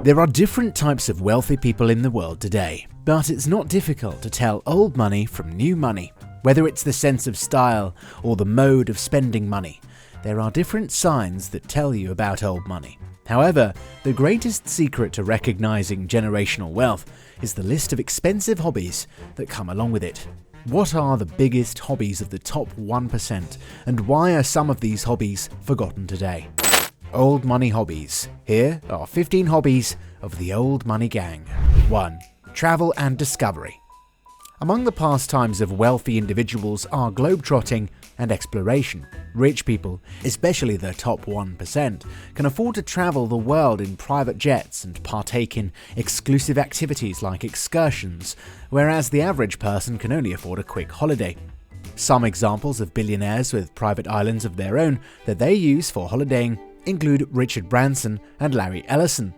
There are different types of wealthy people in the world today, but it's not difficult to tell old money from new money. Whether it's the sense of style or the mode of spending money, there are different signs that tell you about old money. However, the greatest secret to recognizing generational wealth is the list of expensive hobbies that come along with it. What are the biggest hobbies of the top 1%, and why are some of these hobbies forgotten today? Old money hobbies. Here are 15 hobbies of the old money gang. 1. Travel and discovery. Among the pastimes of wealthy individuals are globetrotting and exploration. Rich people, especially the top 1%, can afford to travel the world in private jets and partake in exclusive activities like excursions, whereas the average person can only afford a quick holiday. Some examples of billionaires with private islands of their own that they use for holidaying include Richard Branson and Larry Ellison.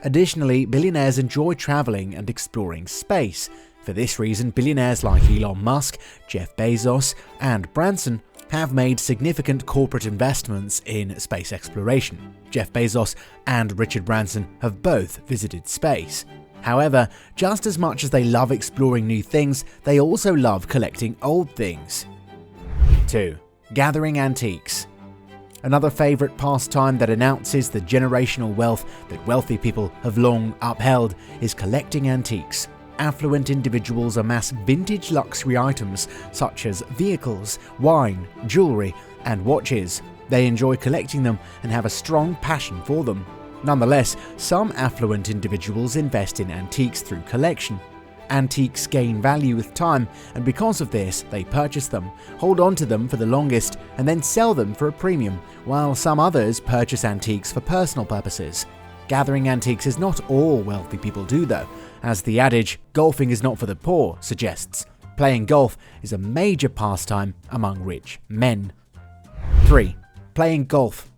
Additionally, billionaires enjoy traveling and exploring space. For this reason, billionaires like Elon Musk, Jeff Bezos, and Branson have made significant corporate investments in space exploration. Jeff Bezos and Richard Branson have both visited space. However, just as much as they love exploring new things, they also love collecting old things. 2. Gathering antiques. Another favourite pastime that announces the generational wealth that wealthy people have long upheld is collecting antiques. Affluent individuals amass vintage luxury items such as vehicles, wine, jewellery, and watches. They enjoy collecting them and have a strong passion for them. Nonetheless, some affluent individuals invest in antiques through collection. Antiques gain value with time, and because of this, they purchase them, hold on to them for the longest, and then sell them for a premium, while some others purchase antiques for personal purposes. Gathering antiques is not all wealthy people do though, as the adage, "golfing is not for the poor," suggests. Playing golf is a major pastime among rich men. 3. Playing golf.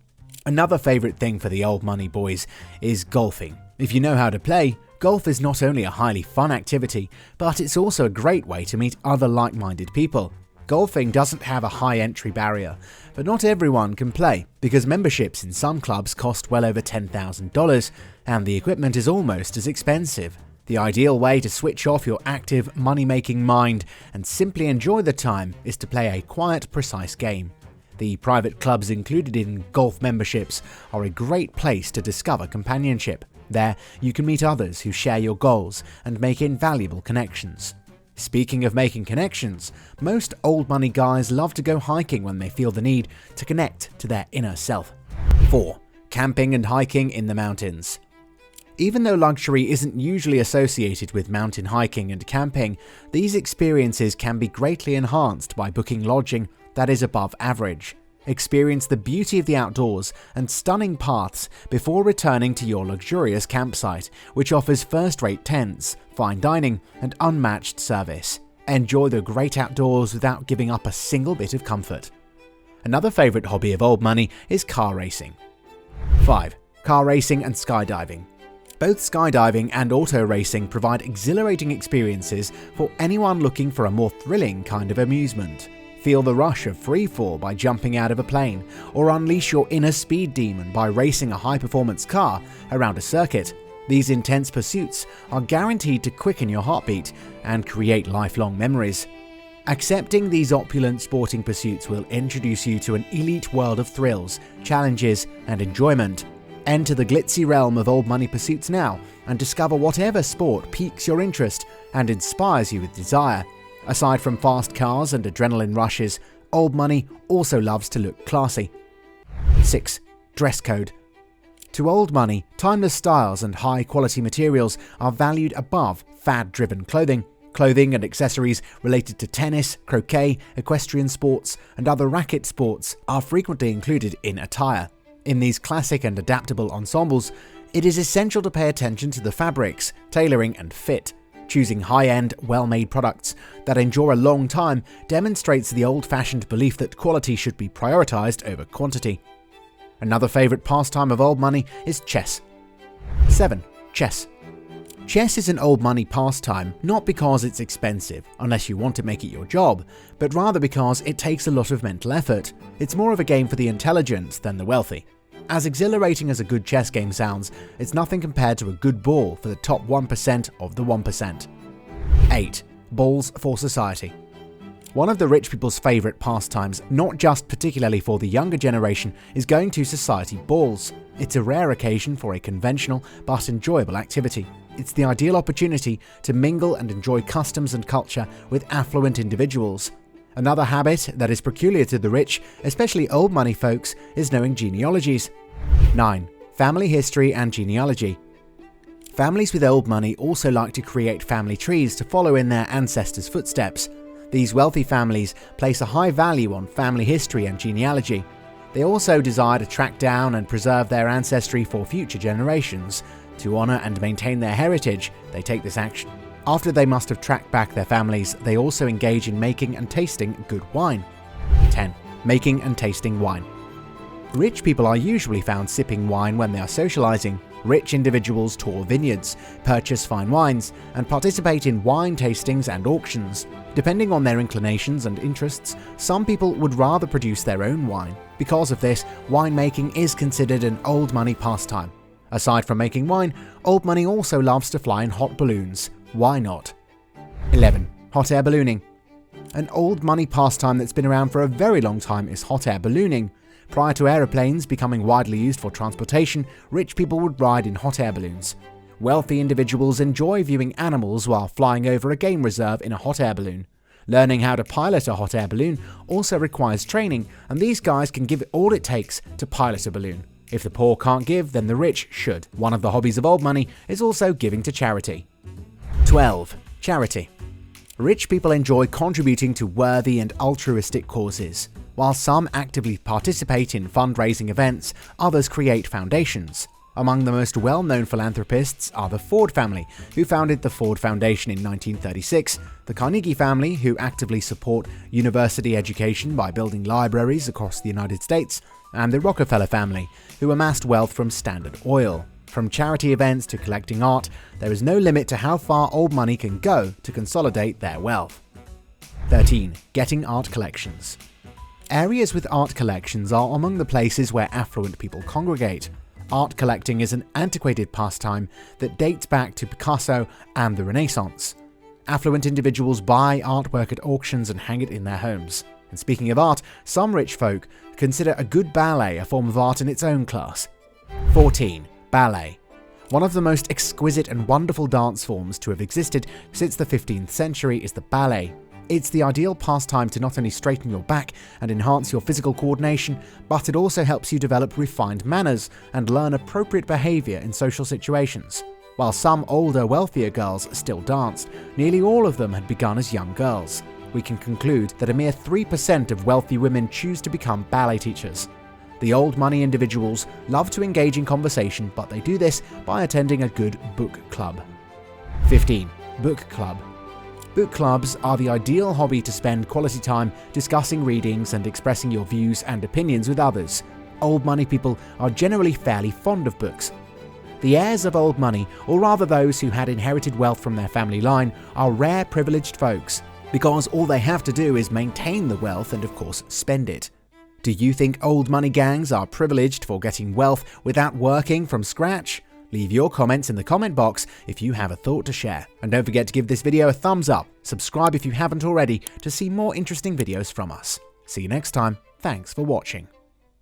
Another favourite thing for the old money boys is golfing. If you know how to play, golf is not only a highly fun activity, but it's also a great way to meet other like-minded people. Golfing doesn't have a high entry barrier, but not everyone can play, because memberships in some clubs cost well over $10,000, and the equipment is almost as expensive. The ideal way to switch off your active, money-making mind and simply enjoy the time is to play a quiet, precise game. The private clubs included in golf memberships are a great place to discover companionship. There, you can meet others who share your goals and make invaluable connections. Speaking of making connections, most old money guys love to go hiking when they feel the need to connect to their inner self. 4. Camping and hiking in the mountains. Even though luxury isn't usually associated with mountain hiking and camping, these experiences can be greatly enhanced by booking lodging that is above average. Experience the beauty of the outdoors and stunning paths before returning to your luxurious campsite, which offers first-rate tents, fine dining, and unmatched service. Enjoy the great outdoors without giving up a single bit of comfort. Another favourite hobby of old money is car racing. 5. Car racing and skydiving. Both skydiving and auto racing provide exhilarating experiences for anyone looking for a more thrilling kind of amusement. Feel the rush of freefall by jumping out of a plane, or unleash your inner speed demon by racing a high-performance car around a circuit. These intense pursuits are guaranteed to quicken your heartbeat and create lifelong memories. Accepting these opulent sporting pursuits will introduce you to an elite world of thrills, challenges, and enjoyment. Enter the glitzy realm of old money pursuits now and discover whatever sport piques your interest and inspires you with desire. Aside from fast cars and adrenaline rushes, old money also loves to look classy. 6. Dress code. To old money, timeless styles and high-quality materials are valued above fad-driven clothing. Clothing and accessories related to tennis, croquet, equestrian sports, and other racket sports are frequently included in attire. In these classic and adaptable ensembles, it is essential to pay attention to the fabrics, tailoring, and fit. Choosing high-end, well-made products that endure a long time demonstrates the old-fashioned belief that quality should be prioritized over quantity. Another favorite pastime of old money is chess. 7. Chess. Chess is an old money pastime not because it's expensive, unless you want to make it your job, but rather because it takes a lot of mental effort. It's more of a game for the intelligent than the wealthy. As exhilarating as a good chess game sounds, it's nothing compared to a good ball for the top 1% of the 1%. 8. Balls for society. One of the rich people's favourite pastimes, not just particularly for the younger generation, is going to society balls. It's a rare occasion for a conventional but enjoyable activity. It's the ideal opportunity to mingle and enjoy customs and culture with affluent individuals. Another habit that is peculiar to the rich, especially old money folks, is knowing genealogies. 9. Family history and genealogy. Families with old money also like to create family trees to follow in their ancestors' footsteps. These wealthy families place a high value on family history and genealogy. They also desire to track down and preserve their ancestry for future generations. To honour and maintain their heritage, they take this action. After they must have tracked back their families, they also engage in making and tasting good wine. 10. Making and tasting wine. Rich people are usually found sipping wine when they are socialising. Rich individuals tour vineyards, purchase fine wines, and participate in wine tastings and auctions. Depending on their inclinations and interests, some people would rather produce their own wine. Because of this, winemaking is considered an old money pastime. Aside from making wine, old money also loves to fly in hot balloons. Why not? 11. Hot air ballooning. An old money pastime that's been around for a very long time is hot air ballooning. Prior to aeroplanes becoming widely used for transportation, rich people would ride in hot air balloons. Wealthy individuals enjoy viewing animals while flying over a game reserve in a hot air balloon. Learning how to pilot a hot air balloon also requires training, and these guys can give it all it takes to pilot a balloon. If the poor can't give, then the rich should. One of the hobbies of old money is also giving to charity. 12. Charity. Rich people enjoy contributing to worthy and altruistic causes. While some actively participate in fundraising events, others create foundations. Among the most well-known philanthropists are the Ford family, who founded the Ford Foundation in 1936, the Carnegie family, who actively support university education by building libraries across the United States, and the Rockefeller family, who amassed wealth from Standard Oil. From charity events to collecting art, there is no limit to how far old money can go to consolidate their wealth. 13. Getting art collections. Areas with art collections are among the places where affluent people congregate. Art collecting is an antiquated pastime that dates back to Picasso and the Renaissance. Affluent individuals buy artwork at auctions and hang it in their homes. And speaking of art, some rich folk consider a good ballet a form of art in its own class. 14. Ballet. One of the most exquisite and wonderful dance forms to have existed since the 15th century is the ballet. It's the ideal pastime to not only straighten your back and enhance your physical coordination, but it also helps you develop refined manners and learn appropriate behaviour in social situations. While some older, wealthier girls still danced, nearly all of them had begun as young girls. We can conclude that a mere 3% of wealthy women choose to become ballet teachers. The old money individuals love to engage in conversation, but they do this by attending a good book club. 15. Book club. Book clubs are the ideal hobby to spend quality time discussing readings and expressing your views and opinions with others. Old money people are generally fairly fond of books. The heirs of old money, or rather those who had inherited wealth from their family line, are rare privileged folks, because all they have to do is maintain the wealth and of course spend it. Do you think old money gangs are privileged for getting wealth without working from scratch? Leave your comments in the comment box if you have a thought to share. And don't forget to give this video a thumbs up, subscribe if you haven't already to see more interesting videos from us. See you next time, thanks for watching.